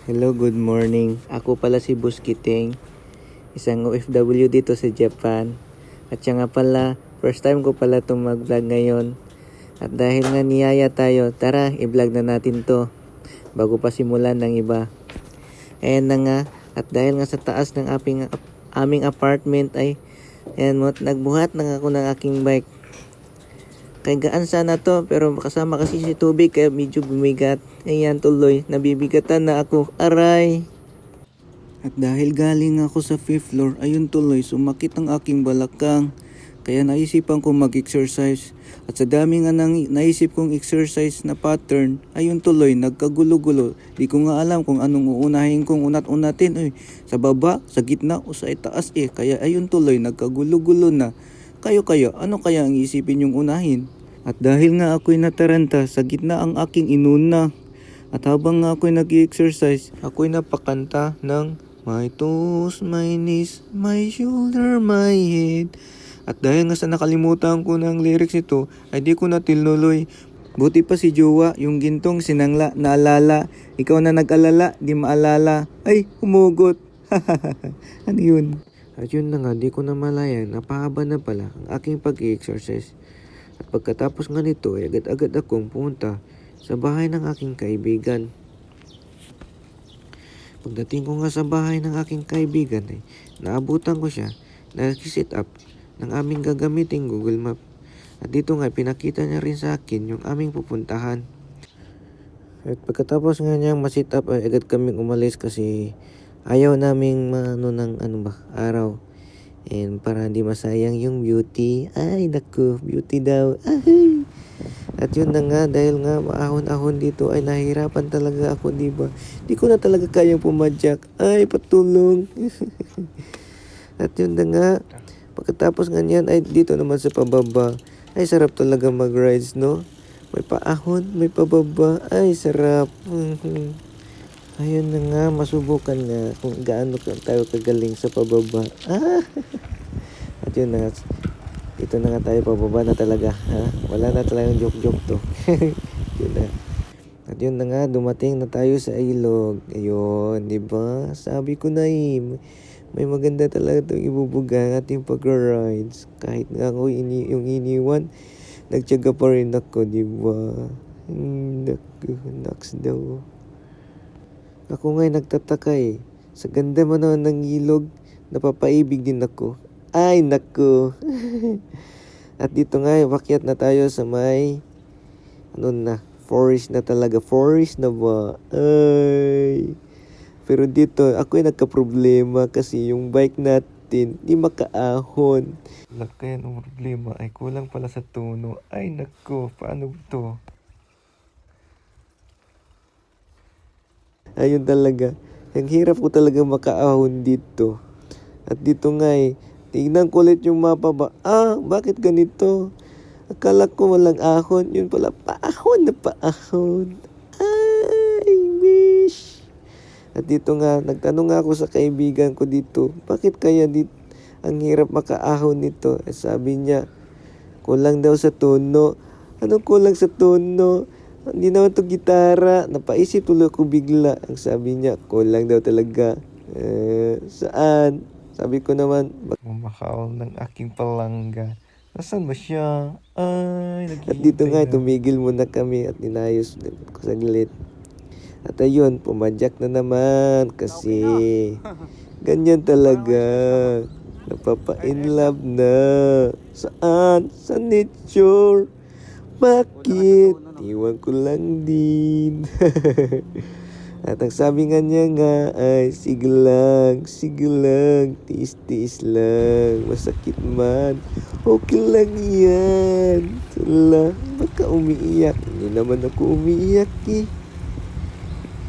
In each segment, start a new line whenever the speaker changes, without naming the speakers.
Hello, good morning. Ako pala si Boss Kiting, isang OFW dito sa Japan. At siya nga pala, first time ko pala itong mag-vlog ngayon. At dahil nga niyaya tayo, tara, i-vlog na natin to bago pa simulan ng iba. Ayan na nga, at dahil nga sa taas ng aming apartment ay, ayan mo, nagbuhat na ako ng aking bike. Kay gaan sana to, pero kasama kasi si tubig kaya medyo bumigat. Ayan tuloy, nabibigatan na ako. Aray! At dahil galing ako sa 5th floor, ayun tuloy, sumakit ang aking balakang. Kaya naisipan ko mag-exercise. At sa dami nga naisip kong exercise na pattern, ayun tuloy, nagkagulo-gulo. Di ko nga alam kung anong uunahin kong unat-unatin. Ay, sa baba, sa gitna, o sa itaas eh. Kaya ayun tuloy, nagkagulo-gulo na. Kayo, ano kaya ang isipin yung unahin? At dahil nga ako'y nataranta, sa gitna ang aking inuna. At habang nga ako'y nag-exercise, ako'y napakanta ng my toes, my knees, my shoulder, my head. At dahil nga sa nakalimutan ko ng lyrics ito, ay di ko na tinuloy. Buti pa si Jowa, yung gintong sinangla, naalala. Ikaw na nag-alala, di maalala. Ay, humugot. Ano yun? At yun na nga, di ko na malaya, napahaba na pala ang aking pag-i-exercise. At pagkatapos nga nito, ay agad-agad akong pumunta sa bahay ng aking kaibigan. Pagdating ko nga sa bahay ng aking kaibigan, ay naabutan ko siya na nag-sit up ng aming gagamiting Google Map. At dito nga, pinakita niya rin sa akin yung aming pupuntahan. At pagkatapos nga niyang ma-sit up, ay agad kaming umalis kasi ayaw naming araw. And para hindi masayang yung beauty. Ay, naku, beauty daw. Ay. At yun na nga, dahil nga maahon-ahon dito ay nahihirapan talaga ako, diba? Di ko na talaga kayang pumadyak. Ay, patulong. At yun na nga, pagkatapos nga niyan ay dito naman sa pababa. Ay, sarap talaga mag-rides, no? May paahon, may pababa. Ay, sarap. Ayun na nga, masubukan nga kung gaano tayo kagaling sa pababa. At yun na nga, dito na nga tayo pababa na talaga. Wala na talagang joke-joke to. Yun na. At yun na nga, dumating na tayo sa ilog. Ayun, di ba? Sabi ko na may maganda talaga itong ibubuga ang ating pag-rides. Kahit nga ako yung iniwan, nagtyaga pa rin ako, di ba? Naks daw. Ako nga'y nagtataka eh. Sa ganda man naman ng ilog, napapaibig din ako. Ay, naku. At dito nga, wakyat na tayo sa may, forest na talaga. Forest na ba? Ay. Pero dito, ako'y nagka-problema kasi yung bike natin, di makaahon. Kaya ang problema ay kulang pala sa tono. Ay, naku. Paano to? Ayun talaga. Ang hirap ko talaga makaahon dito. At dito nga tignan ko ulit yung mapa ba. Bakit ganito? Akala ko walang ahon. Yun pala, paahon na paahon. Ay, wish. At dito nga, nagtanong nga ako sa kaibigan ko dito. Bakit kaya dito ang hirap makaahon nito? Sabi niya, kulang daw sa tono. Anong kulang sa tono? Hindi naman to gitara. Napaisip tuloy ako bigla. Ang sabi niya, kulang daw talaga. Saan? Sabi ko naman, mumakaon ng aking palangga. Nasaan ba siya? Ay, naghihintay. At dito nga, tumigil muna kami at inayos ko saglit. At ayun, pumadyak na naman kasi ganyan talaga. Napapa-in love na. Saan? Sa nature. Bakit? Iwan ko lang din. At ang sabi nga niya nga ay, sige lang, tiis-tiis lang, masakit man, okay lang yan. Sala, baka umiiyak. Hindi naman ako umiiyak eh.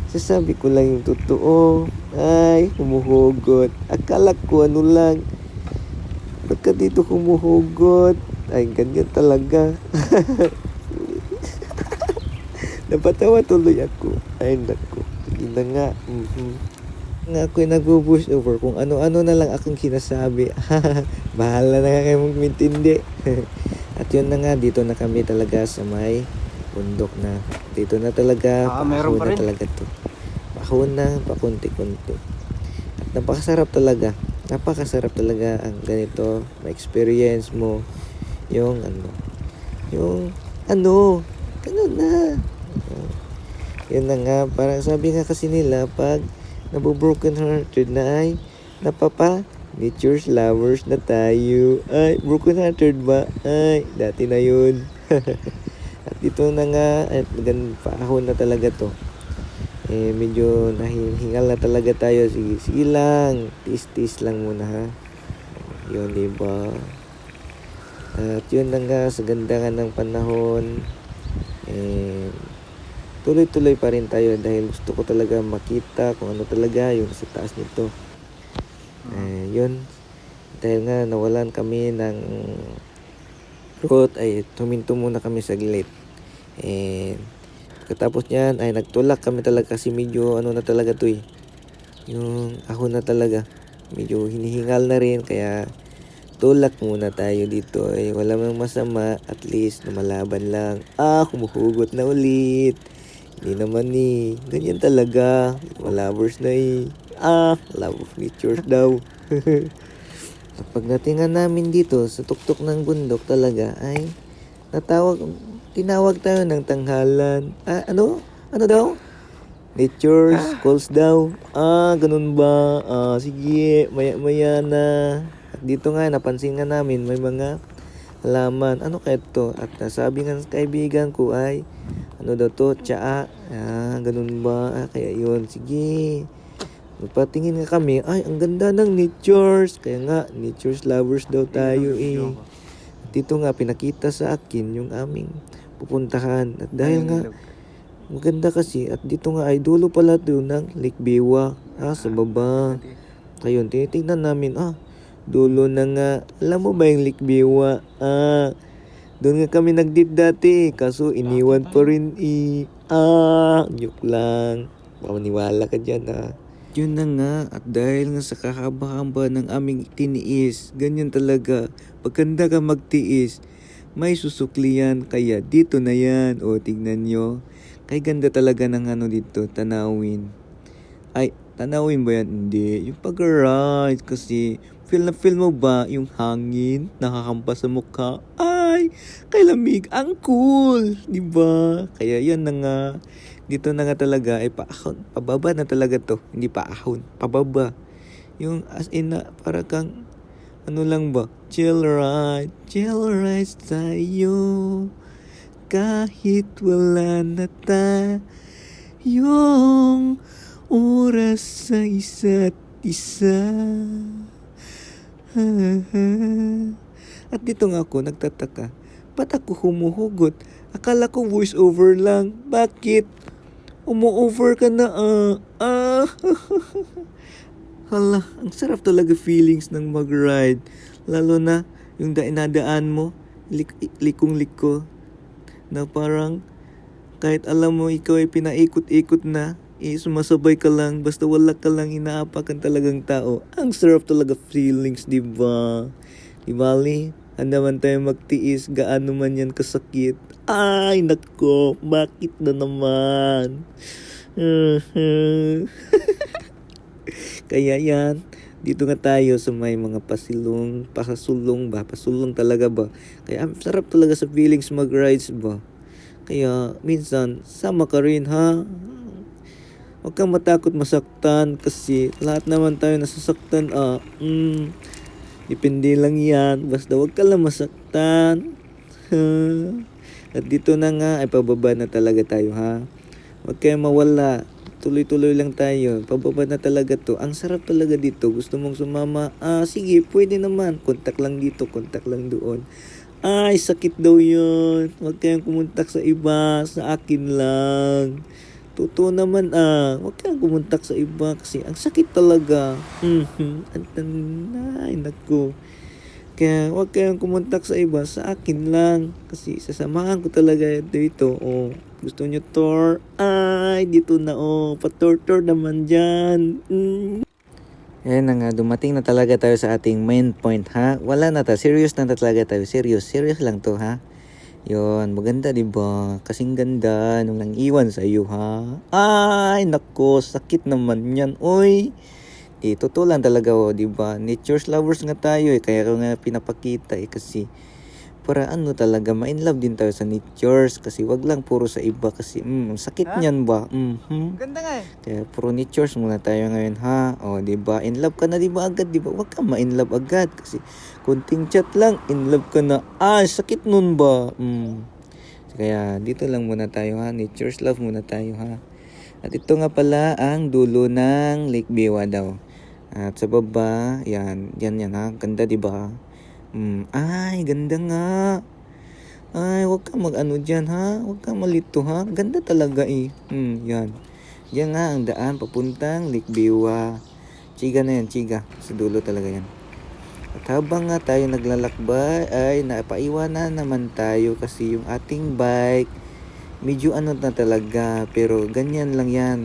Sasabi ko lang yung totoo. Ay, humuhugot. Akala ko ano lang. Baka dito humuhugot. Ay, ganyan talaga. Napatawa tuloy ako. Ay, naku. Sige na nga. Nga ako'y nag-push over kung ano-ano na lang akong sinasabi. Bahala na nga kayo magmintindi. At yun na nga, dito na kami talaga sa may bundok na. Dito na talaga,
meron pa
na
rin.
talaga to. paahon na, pakunti-kunti. At napakasarap talaga. Napakasarap talaga ang ganito. Ma-experience mo yung ganun na. Yun na nga, parang sabi nga kasi nila, pag nabobroken hearted na ay nature's lovers na tayo. Ay, broken hearted ba? Ay, dati na yun. At dito na nga, at paahon na talaga to. Medyo nahihingal na talaga tayo. Sige lang, tiis lang muna ha. Yun, diba? At yun na nga, sa ganda nga ng panahon, tuloy-tuloy pa rin tayo dahil gusto ko talaga makita kung ano talaga yung sa taas nito. Yun, dahil nga nawalan kami ng route, ay tuminto muna kami saglit. Pagkatapos niyan ay nagtulak kami talaga kasi medyo na talaga to yung ahon na talaga, medyo hinihingal na rin, kaya tulak muna tayo dito. Wala mang masama, at least na malaban lang. Humuhugot na ulit. Hindi naman ganyan talaga. Lovers na love of nature daw. Pagdating namin dito sa tuktok ng bundok talaga ay tinawag tayo ng tanghalan. Ano daw? Nature's calls daw. Ganun ba? Sige, maya na. At dito nga, napansin nga namin may mga halaman. Ano kaya ito? At nasabi nga ng kaibigan ko ay, ano daw to? Tsaa. Ganun ba? Kaya yun. Sige. Magpatingin nga kami. Ay, ang ganda ng natures. Kaya nga, nature's lovers daw tayo At dito nga, pinakita sa akin yung aming pupuntahan. At dahil nga, maganda kasi. At dito nga ay dulo pala doon ng Lake Biwa. Sa baba. Ayun, tinitingnan namin. Dulo na nga. Alam mo ba yung Lake Biwa? Doon nga kami nag-date dati. Kaso iniwan pa rin joke lang. Maniwala ka dyan Yun na nga. At dahil nga sa kahaba-haba ng aming tiniis, ganyan talaga. Pagkanda ka magtiis, may susuklian. Kaya dito na yan. Tignan nyo. Kay ganda talaga ng dito, tanawin. Ay, tanawin ba yan? Hindi. Yung pag-ride kasi, feel mo ba yung hangin nakakampas sa mukha? Ay, kay lamig. Ang cool. Diba? Kaya yan na nga. Dito na nga talaga, paahon. Pababa na talaga to. Hindi paahon. Pababa. Yung as in na, para kang, lang ba? Chill ride tayo. Kahit wala na tayong oras sa isa't isa. At dito nga ako nagtataka. Ba't ako humuhugot? Akala ko voice over lang. Bakit? Umu-over ka na Hala, ang sarap talaga feelings ng mag-ride. Lalo na yung inadaan mo, likong-liko. Na parang kahit alam mo ikaw ay pinaikot-ikot na, sumasabay ka lang, basta wala ka lang inaapakan talagang tao. Ang sarap talaga feelings, diba? Diba, Ali? Andaman tayo magtiis, gaano man yan kasakit. Ay, nako, bakit na naman? Kaya yan, dito nga tayo sa may mga pasulong talaga ba? Kaya sarap talaga sa feelings mag-rides ba? Kaya minsan, sama ka rin ha? Huwag kang matakot masaktan kasi lahat naman tayo nasasaktan depende lang yan, basta huwag ka lang masaktan. At dito na nga, ay pababa na talaga tayo ha? Huwag kayong mawala. Tuloy-tuloy lang tayo. Pababa na talaga to. Ang sarap talaga dito. Gusto mong sumama? Sige, pwede naman. Kontak lang dito, kontak lang doon. Ay, sakit daw yun. Huwag kayong kumontak sa iba. Sa akin lang. Totoo naman Huwag kayong kumontak sa iba kasi ang sakit talaga. Ay, naku. Kaya huwag kayong kumontak sa iba. Sa akin lang. Kasi sasamahan ko talaga dito. Gusto nyo tour? Ay, dito na pa-tour naman dyan. Ayan na nga, dumating na talaga tayo sa ating main point ha. Wala na ta, serious na talaga tayo. Serious lang to ha. Yon, maganda 'di ba? Kasing ganda nung nang iwan sa iyo ha. Ay, nako, sakit naman 'yan. Oy, totoo lang talaga 'di ba? Nature's lovers nga tayo kaya ko nga pinapakita kasi para ano talaga ma-in love din tayo sa natures kasi wag lang puro sa iba kasi sakit niyan ba?
Ganda nga eh.
Kaya puro natures muna tayo ngayon ha. O, 'di ba? In love ka na 'di ba agad, 'di ba? Wag ka ma-in love agad kasi konting chat lang in love ka na. Ah, sakit nun ba? Kaya dito lang muna tayo ha. Nature's love muna tayo ha. At ito nga pala ang dulo ng Lake Biwa daw. At sa baba, yan ha. Ganda 'di ba? Ay, ganda nga. Ay, wag kang mag-ano dyan ha. Wag kang malito ha. Ganda talaga eh. Yan. Yan nga ang daan papuntang Lake Biwa. Chiga na yan, chiga. Sa dulo talaga yan. At habang nga tayo naglalakbay ay napaiwanan naman tayo kasi yung ating bike medyo ano na talaga pero ganyan lang yan.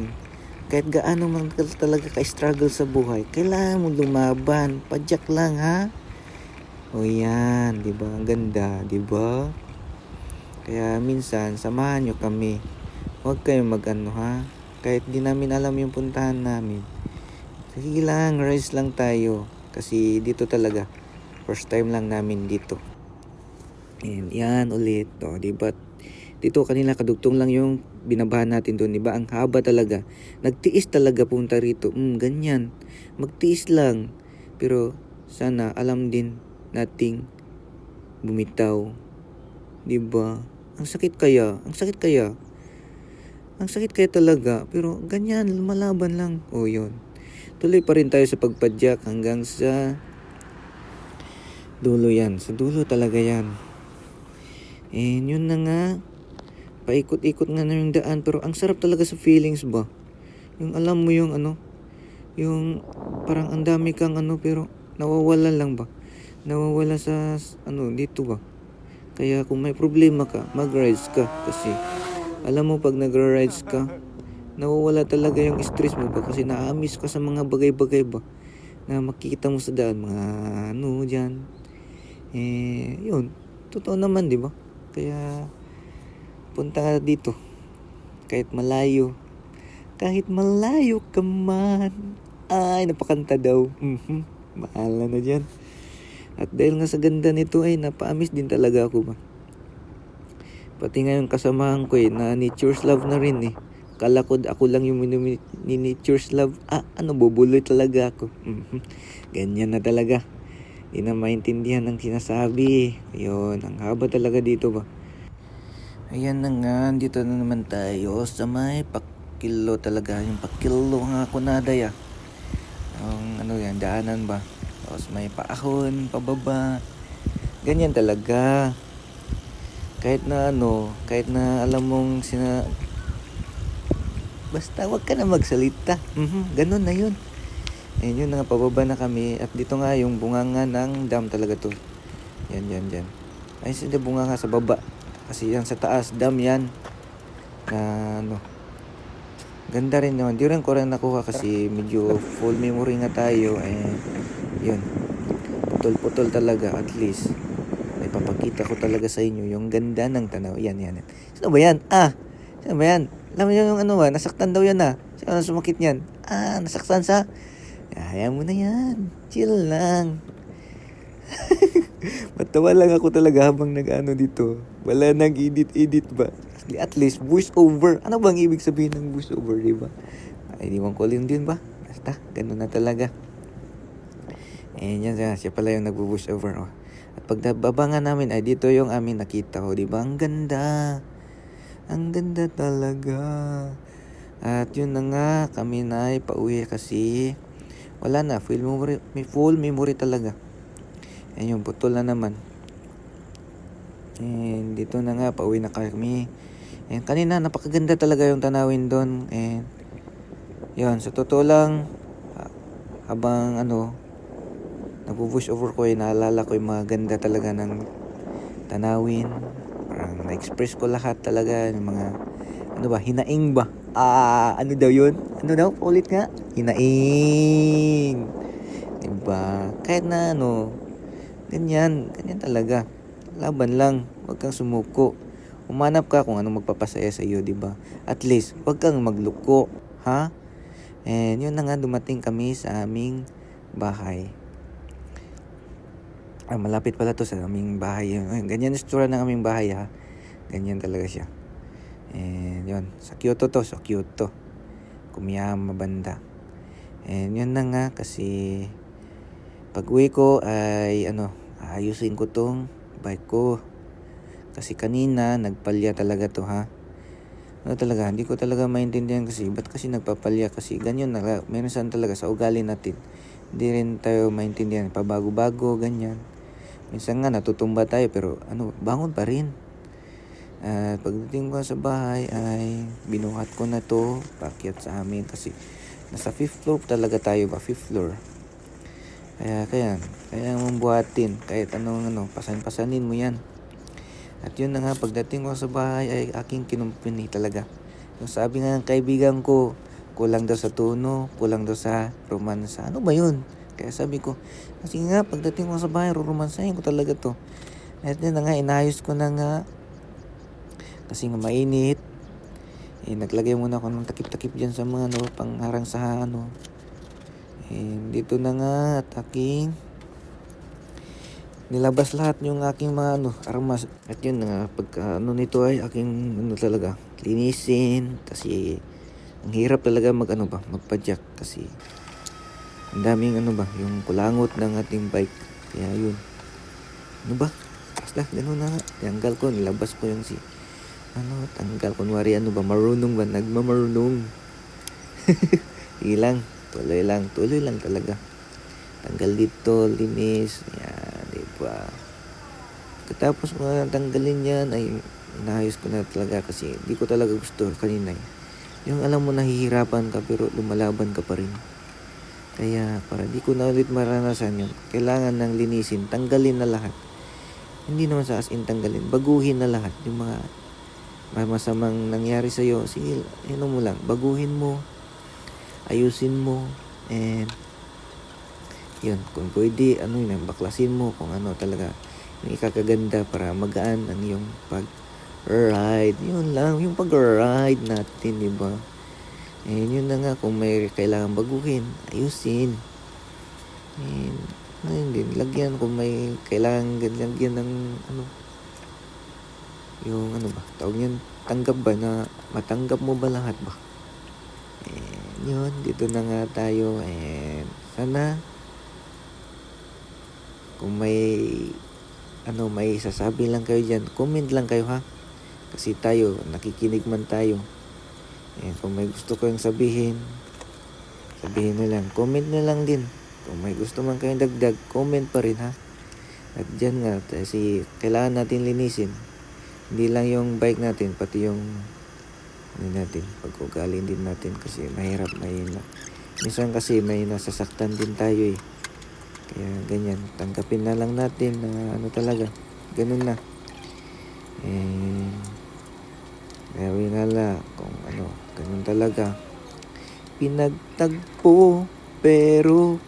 Kahit gaano man talaga ka-struggle sa buhay, kailangan mo lumaban. Padyak lang ha. O yan, 'di ba? Ang ganda, 'di ba? Kaya minsan samahan nyo kami. Huwag kayong mag-ano ha. Kahit di namin alam yung puntahan namin. Sige lang, rest lang tayo. Kasi dito talaga, first time lang namin dito. And yan ulit, 'di ba? Dito kanila kadugtong lang yung binabahan natin doon, 'di ba? Ang haba talaga. Nagtiis talaga punta rito. Ganyan. Magtiis lang. Pero sana alam din nating bumitaw. 'Di ba? Ang sakit kaya. Ang sakit kaya. Ang sakit kaya talaga. Pero ganyan, lumalaban lang. O yun. Tuloy pa rin tayo sa pagpadyak hanggang sa dulo yan. Sa dulo talaga yan. And yun na nga. Paikot-ikot nga na yung daan. Pero ang sarap talaga sa feelings ba? Yung alam mo yung ano. Yung parang ang dami kang ano pero nawawala lang ba? Nawawala sa ano dito ba? Kaya kung may problema ka, mag-rides ka kasi alam mo pag nag-rides ka, nawawala talaga yung stress mo ba kasi na-miss ka sa mga bagay-bagay ba na makikita mo sa daan, mga ano diyan. Yun, totoo naman 'di ba? Kaya punta ka dito kahit malayo. Kahit malayo ka man. Ay, napakanta daw. Bahala na dyan. At dahil nga sa ganda nito ay napaamis din talaga ako ba. Pati nga yung kasamahan ko na nature's love na rin eh. Kala ko ako lang yung ni nature's love. Bubuloy talaga ako. Ganyan na talaga. Di na maintindihan ang sinasabi. Ayun, ang haba talaga dito ba. Ayan na nga, dito na naman tayo sa may pakilo talaga. Yung pakilo nga kunada ya. Ang ano yan, daanan ba. Tapos may paahon, pababa. Ganyan talaga. Kahit na alam mong basta wag ka na magsalita. Ganun na yun. Ayun yun nga, pababa na kami. At dito nga yung bunganga ng dam talaga to. Yan. Ay, hindi bunganga sa baba. Kasi yan sa taas, dam yan. Ganda rin naman. Di rin ko rin nakuha kasi medyo full memory nga tayo. Yun. Putol-putol talaga at least. May papakita ko talaga sa inyo yung ganda ng tanaw. Yan. Sino ba yan? Sino ba yan? Alam mo yung ano ba? Nasaktan daw yan Sino na sumakit yan? Nasaktan sa? Kaya mo na yan. Chill lang. Matawa lang ako talaga habang nag-ano dito. Wala nang edit ba? At least voice over. Ano bang ibig sabihin ng voice over, di ba? Ay, di ko din ba? Basta, ganun na talaga. Yan siya pala yung nag-voice over. At pagbaba nga namin ay dito yung aming nakita ko, di ba? Ang ganda. Ang ganda talaga. At yun na nga, kami na ay pauwi kasi wala na, full memory talaga. Ayun, putol na naman. And dito na nga, pauwi na kami. And kanina, napakaganda talaga yung tanawin doon. And yun, sa totoo lang, habang nag-voice over ko, naalala ko yung mga ganda talaga ng tanawin. Parang na-express ko lahat talaga ng mga, hinaing ba? Ano daw yun? Ano daw? Ulit nga? Hinaing. Diba? Kahit na ganyan talaga. Laban lang. Huwag kang sumuko. Umanap ka kung anong magpapasaya sa iyo, di ba? At least, huwag kang magluko, ha? And yun na nga, dumating kami sa aming bahay. Malapit pala to sa aming bahay. Ganyan yung itsura ng aming bahay, ha? Ganyan talaga siya. And yun, sa Kyoto to, sa Kyoto. Kumiyama banda. And yun na nga, kasi pag uwi ko ay ayusin ko tong bike ko. Kasi kanina, nagpalya talaga to, ha? Talaga, hindi ko talaga maintindihan kasi, ba't kasi nagpapalya? Kasi ganyan na, meron saan talaga sa ugali natin. Hindi rin tayo maintindihan, pabago-bago, ganyan. Minsan nga natutumba tayo pero bangon pa rin. At pagdating ko sa bahay ay binuhat ko na to, paakyat sa amin kasi nasa 5th floor talaga tayo ba, 5th floor. Kaya mong buhatin kahit pasan-pasanin mo yan. At yun na nga, pagdating ko sa bahay ay aking kinumpuni talaga. Yung sabi nga ng kaibigan ko, kulang daw sa tono, kulang daw sa romansa. Ano ba yun? Kaya sabi ko, kasi nga, pagdating ko sa bahay, romansahin ko talaga to. At yun na nga, inayos ko na nga. Kasi nga mainit. Naglagay muna ako ng takip-takip dyan sa mga pangharang sa dito na nga at aking nilabas lahat yung aking mga armas. At yun nga, pagka nito ay aking talaga linisin. Kasi ang hirap talaga magpadyak kasi ang daming yung kulangot ng ating bike. Kaya yun. Basta gano'n na nga. Tanggal ko, nilabas ko yung tanggal. Kunwari marunong ba? Nagmamarunong. Tuloy lang talaga. Tanggal dito, linis. Yan, diba? Katapos ko tanggalin yan, ay inayos ko na talaga kasi di ko talaga gusto kanina. Yung alam mo nahihirapan ka pero lumalaban ka pa rin. Kaya para di ko na ulit maranasan yun, kailangan nang linisin, tanggalin na lahat. Hindi naman sa as in tanggalin, baguhin na lahat. Yung mga masamang nangyari sa'yo, sige, mo lang, baguhin mo, ayusin mo, and yun, kung pwede, baklasin mo kung talaga yung ikakaganda para magaan ang iyong pag-ride. Yun lang, yung pag-ride natin, diba? Yun na nga, kung may kailangan baguhin, ayusin. Din, lagyan kung may kailangan lagyan ng yung tawag yan, tanggap ba na matanggap mo ba lahat ba? Yun, dito na nga tayo. Sana kung may may sasabi lang kayo dyan, comment lang kayo, ha? Kasi tayo, nakikinig man tayo. Kung may gusto kayong sabihin na lang, comment na lang din. Kung may gusto man kayong dagdag, comment pa rin, ha? At dyan nga, kasi kailangan natin linisin. Hindi lang yung bike natin, pati yung pag-ugali din natin kasi mahirap. Minsan kasi may nasasaktan din tayo. Kaya ganyan, tanggapin na lang natin na talaga, ganun na. Gawin nga lang kung ganun talaga. Pinagtagpo pero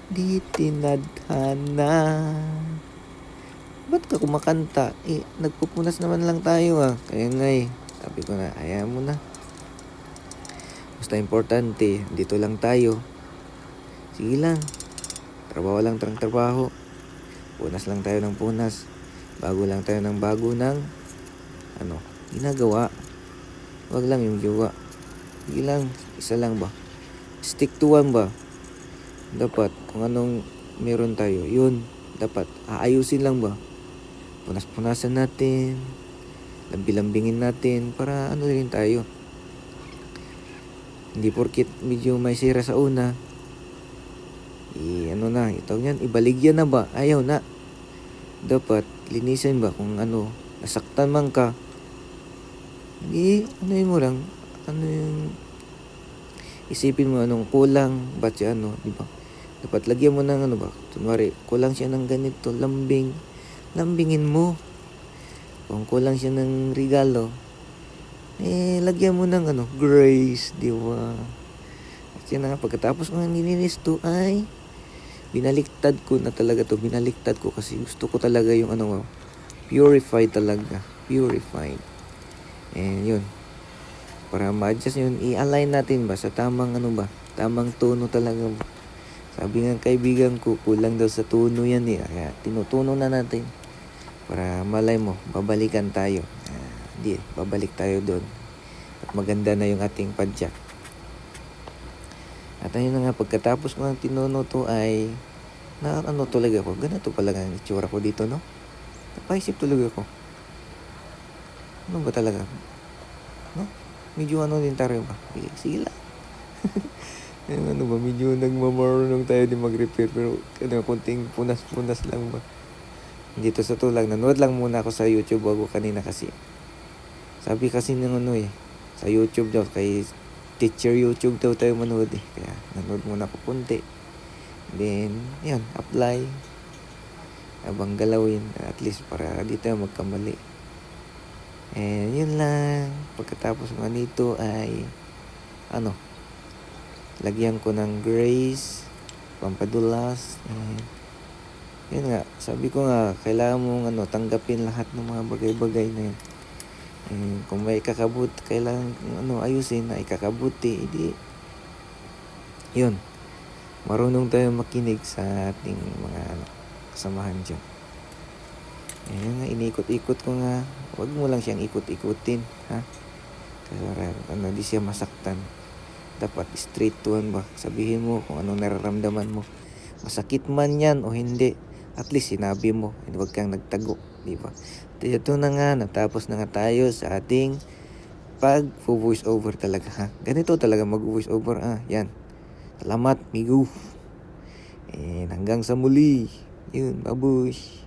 di tinadhana. Ba't ka kumakanta? Nagpupunas naman lang tayo, Kaya nga sabi ko na, ayaw mo na. Basta importante, dito lang tayo. Sige lang. Trabaho lang trabaho. Punas lang tayo ng punas. Bago lang tayo ng bago ng ginagawa. Wag lang yung jowa. Sige lang, isa lang ba? Stick to one ba? Dapat kung anong meron tayo, yun. Dapat aayusin lang ba? Punas-punasan natin. Lambi-lambingin natin para rin tayo. Hindi porkit medyo may sira sa una. Itawag yan, ibaligyan na ba? Ayaw na. Dapat linisin ba kung nasaktan man ka. Mo lang, yung isipin mo anong kulang, ba't siya di ba? Dapat lagyan mo ng kunwari, kulang siya ng ganito, lambingin mo. Kung kulang siya ng regalo, lagyan mo ng grace, di ba? At yun na, pagkatapos ko nilinis to ay binaliktad ko na talaga to. Binaliktad ko kasi gusto ko talaga yung Purified talaga. Purified. And yun. Para ma-adjust yun, i-align natin ba sa tamang ano ba? Tamang tono talaga ba? Sabi ng kaibigan ko, kulang daw sa tono yan eh. Kaya tinutuno na natin. Para malay mo, babalikan tayo. Hindi, babalik tayo doon. At maganda na yung ating padyak. At ayun na nga, pagkatapos ko ng tinuno to ay na ano talaga ako, ganito pala ang itsura ko dito, no? Napaisip talaga ako. Ano ba talaga? No? Medyo ano din tayo ba? Sige lang. Yung ano ba, medyo nagmamarunong tayo din mag-repair, pero ano, kunting punas-punas lang ba? Dito sa tulang, nanood lang muna ako sa YouTube bago kanina kasi. Sabi kasi ng ano eh, sa YouTube daw, kay teacher YouTube daw tayo manood eh. Kaya nanood muna ako kunti. Then, yan, apply. Abang galawin, at least para di tayo magkamali. And yun lang. Pagkatapos nga nito ay, ano, lagyan ko ng grace, pampadulas, and yun nga, sabi ko nga, kailangan mong ano, tanggapin lahat ng mga bagay-bagay na yun. And kung may kakabut, kailangan ano, ayusin na ikakabuti, hindi. Yun. Marunong tayo makinig sa ating mga kasamahan dyan. Ayun nga, inikot-ikot ko nga. Huwag mo lang siyang ikot-ikutin, ha? Kasi ano, di siya masaktan. Dapat straight to one ba? Sabihin mo kung anong nararamdaman mo. Masakit man yan o hindi. At least sinabi mo. Huwag kang nagtago, di ba? Ito na nga, natapos na nga tayo sa ating pag-voice over talaga, ha? Ganito talaga mag-voice over, yan. Salamat, migo. And hanggang sa muli. Yun, babush.